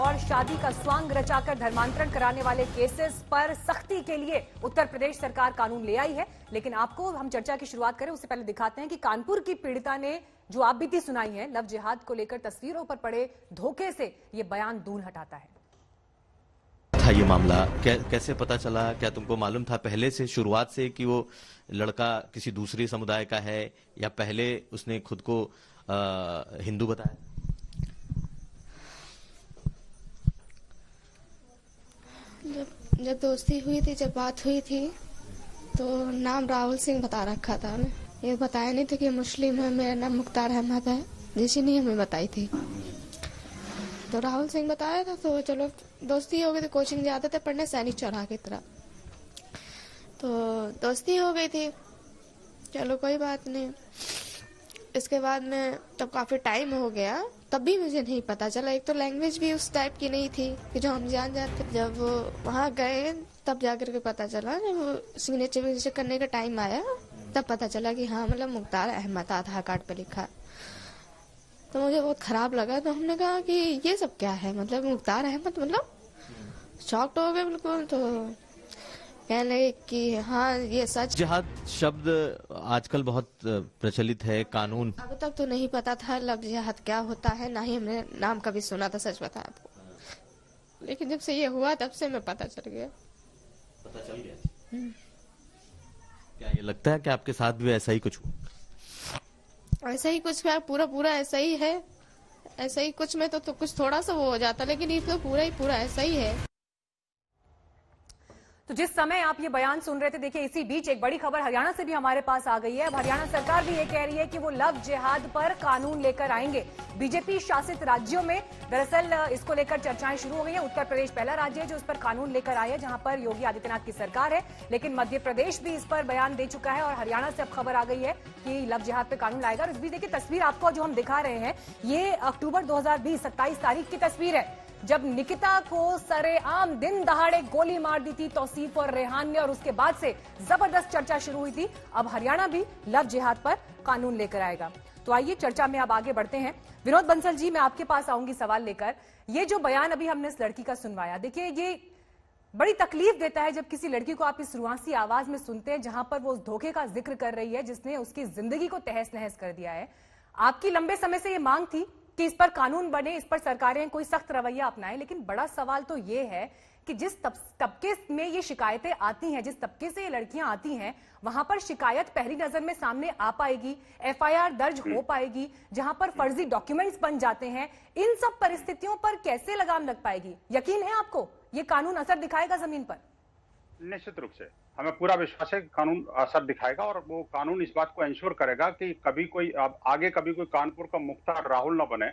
और शादी का स्वांग रचाकर धर्मांतरण कराने वाले केसेस पर सख्ती के लिए उत्तर प्रदेश सरकार कानून ले आई है। लेकिन आपको हम चर्चा की शुरुआत करें उससे पहले दिखाते हैं कि कानपुर की पीड़िता ने जो आपबीती सुनाई है लव जिहाद को लेकर तस्वीरों पर पड़े धोखे से ये बयान दूर हटाता है। था ये मामला कैसे पता चला? क्या तुमको मालूम था पहले से, शुरुआत से, कि वो लड़का किसी दूसरे समुदाय का है, या पहले उसने खुद को हिंदू बताया? जब दोस्ती हुई थी, जब बात हुई थी, तो नाम राहुल सिंह बता रखा था हमें। ये बताया नहीं था कि मुस्लिम है, मेरा नाम मुख्तार अहमद है, जैसी नहीं हमें बताई थी। तो राहुल सिंह बताया था, तो चलो दोस्ती हो गई थी। कोचिंग जाते थे पढ़ने सैनिक चौराहा की तरह, तो दोस्ती हो गई थी। चलो कोई बात नहीं। इसके बाद में तब काफी टाइम हो गया, तब भी मुझे नहीं पता चला। एक तो लैंग्वेज भी उस टाइप की नहीं थी कि जो हम जान जाते। जब वहाँ गए तब जाकर के पता चला, जब सिग्नेचर करने का टाइम आया तब पता चला कि हाँ मतलब मुख्तार अहमद आधार कार्ड पे लिखा। तो मुझे बहुत खराब लगा। तो हमने कहा कि ये सब क्या है, मतलब मुख्तार अहमद, मतलब शॉक्ड हो गए बिल्कुल। तो कहने लगे कि हाँ ये सच। जिहाद शब्द आजकल बहुत प्रचलित है, कानून। अब तक तो नहीं पता था लव जिहाद क्या होता है, ना ही हमने नाम कभी सुना था, सच बताया आपको। लेकिन जब से ये हुआ तब से मैं पता चल गया। पता चल गया। क्या ये लगता है कि आपके साथ भी ऐसा ही कुछ हुआ? ऐसा ही कुछ है, पूरा ऐसा ही है। ऐसा ही कुछ में तो कुछ थोड़ा सा वो हो जाता, लेकिन ये तो पूरा ऐसा ही है। तो जिस समय आप ये बयान सुन रहे थे, देखिए इसी बीच एक बड़ी खबर हरियाणा से भी हमारे पास आ गई है। अब हरियाणा सरकार भी ये कह रही है कि वो लव जिहाद पर कानून लेकर आएंगे। बीजेपी शासित राज्यों में दरअसल इसको लेकर चर्चाएं शुरू हो गई हैं। उत्तर प्रदेश पहला राज्य है जो इस पर कानून लेकर आया है, जहां पर योगी आदित्यनाथ की सरकार है। लेकिन मध्य प्रदेश भी इस पर बयान दे चुका है और हरियाणा से अब खबर आ गई है कि लव जिहाद पर कानून लाएगा। और इस बीच देखिए तस्वीर आपको जो हम दिखा रहे हैं, ये अक्टूबर 2020 27 तारीख की तस्वीर है, जब निकिता को सरेआम दिन दहाड़े गोली मार दी थी तौसीफ और रेहान ने। और उसके बाद से जबरदस्त चर्चा शुरू हुई थी। अब हरियाणा भी लव जिहाद पर कानून लेकर आएगा। तो आइए चर्चा में अब आगे बढ़ते हैं। विनोद बंसल जी, मैं आपके पास आऊंगी सवाल लेकर। ये जो बयान अभी हमने इस लड़की का सुनवाया, देखिए ये बड़ी तकलीफ देता है जब किसी लड़की को आप इस रुआसी आवाज में सुनते हैं, जहां पर वो उस धोखे का जिक्र कर रही है जिसने उसकी जिंदगी को तहस नहस कर दिया है। आपकी लंबे समय से ये मांग थी कि इस पर कानून बने, इस पर सरकारें कोई सख्त रवैया अपनाएं। लेकिन बड़ा सवाल तो ये है कि जिस तबके में ये शिकायतें आती हैं, जिस तबके से ये लड़कियां आती हैं, वहां पर शिकायत पहली नजर में सामने आ पाएगी, एफआईआर दर्ज हो पाएगी, जहां पर फर्जी डॉक्यूमेंट्स बन जाते हैं। इन सब परिस्थितियों पर कैसे लगाम लग पाएगी? यकीन है आपको ये कानून असर दिखाएगा जमीन पर? निश्चित रूप से हमें पूरा विश्वास है कि कानून असर दिखाएगा, और वो कानून इस बात को इंश्योर करेगा कि कभी कोई आगे कभी कोई कानपुर का मुख्तार राहुल न बने,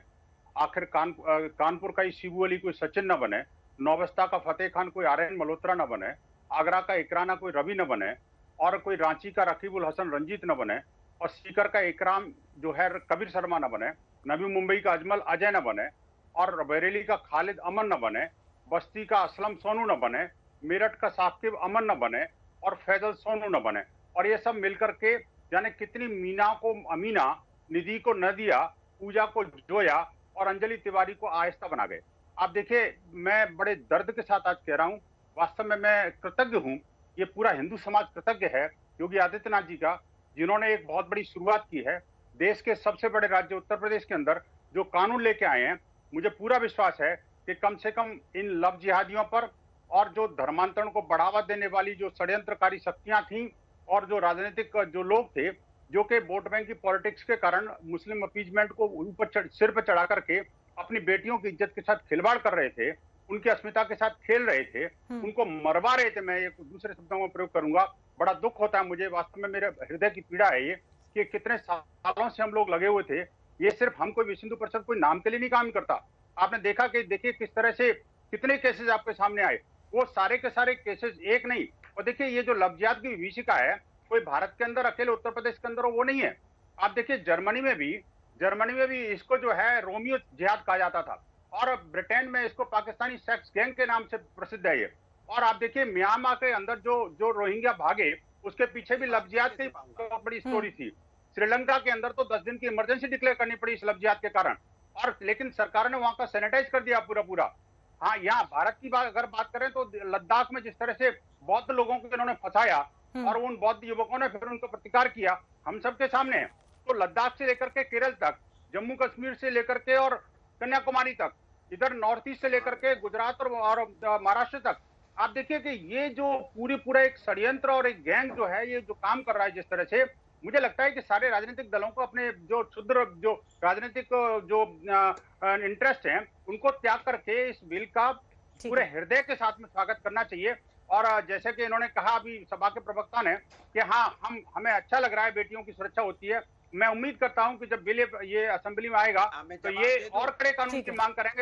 आखिर कानपुर का ही शिबू अली कोई सचिन न बने, नौबस्ता का फतेह खान कोई आर्यन मल्होत्रा न बने, आगरा का इकराना कोई रवि न बने, और कोई रांची का रकीबुल हसन रंजीत न बने, और सीकर का इकराम जो है कबीर शर्मा न बने, नवी मुंबई का अजमल अजय न बने, और बरेली का खालिद अमन न बने, बस्ती का असलम सोनू न बने, मेरठ का साकिब अमन न बने, और फैजल सोनू न बने। और ये सब मिलकर के जाने कितनी मीना को अमीना, निधि को नदिया, पूजा को जोया और अंजलि तिवारी को आहिस्ता बना गए। आप देखिए, मैं बड़े दर्द के साथ आज कह रहा हूं, वास्तव में मैं कृतज्ञ हूं, ये पूरा हिंदू समाज कृतज्ञ है योगी आदित्यनाथ जी का, जिन्होंने एक बहुत बड़ी शुरुआत की है। देश के सबसे बड़े राज्य उत्तर प्रदेश के अंदर जो कानून लेके आए हैं, मुझे पूरा विश्वास है कि कम से कम इन लव जिहादियों पर और जो धर्मांतरण को बढ़ावा देने वाली जो षड्यंत्रकारी शक्तियां थीं, और जो राजनीतिक जो लोग थे जो कि वोट बैंक की पॉलिटिक्स के कारण मुस्लिम अपीजमेंट को ऊपर सिर पर चढ़ा करके अपनी बेटियों की इज्जत के साथ खिलवाड़ कर रहे थे, उनकी अस्मिता के साथ खेल रहे थे, उनको मरवा रहे थे। मैं एक दूसरे शब्दों में प्रयोग करूंगा। बड़ा दुख होता है मुझे, वास्तव में मेरे हृदय की पीड़ा है ये, कि कितने सालों से हम लोग लगे हुए थे। ये सिर्फ हम कोई विश्व हिंदू परिषद कोई नाम के लिए नहीं काम करता। आपने देखा कि देखिए किस तरह से कितने केसेस आपके सामने आए, वो सारे के सारे केसेस एक नहीं। और देखिए ये जो लव जिहाद की विभीषिका है, कोई भारत के अंदर अकेले उत्तर प्रदेश के अंदर वो नहीं है। आप देखिए जर्मनी में भी इसको जो है रोमियो जिहाद कहा जाता था, और ब्रिटेन में इसको पाकिस्तानी सेक्स गैंग के नाम से प्रसिद्ध है ये। और आप देखिए म्यांमार के अंदर जो रोहिंग्या भागे, उसके पीछे भी लव जिहाद की बहुत बड़ी स्टोरी थी। श्रीलंका के अंदर तो 10 दिन की इमरजेंसी डिक्लेयर करनी पड़ी इस लव जिहाद के कारण, और लेकिन सरकार ने वहां का सैनिटाइज कर दिया पूरा। हाँ, यहाँ भारत की अगर बात करें तो लद्दाख में जिस तरह से बौद्ध लोगों को इन्होंने फंसाया और उन बौद्ध युवकों ने फिर उनको प्रतिकार किया, हम सबके सामने है। तो लद्दाख से लेकर के केरल तक, जम्मू कश्मीर से लेकर के और कन्याकुमारी तक, इधर नॉर्थ ईस्ट से लेकर के गुजरात और महाराष्ट्र तक, आप देखिए कि ये जो पूरा एक षड्यंत्र और एक गैंग जो है, ये जो काम कर रहा है जिस तरह से, मुझे लगता है कि सारे राजनीतिक दलों को अपने जो क्षुद्र जो राजनीतिक जो इंटरेस्ट हैं, उनको त्याग करके इस बिल का पूरे हृदय के साथ में स्वागत करना चाहिए। और जैसे कि इन्होंने कहा अभी सभा के प्रवक्ता ने कि हाँ, हमें अच्छा लग रहा है, बेटियों की सुरक्षा होती है। मैं उम्मीद करता हूं कि जब बिल ये असेंबली में आएगा तो ये और कड़े कानून की मांग करेंगे।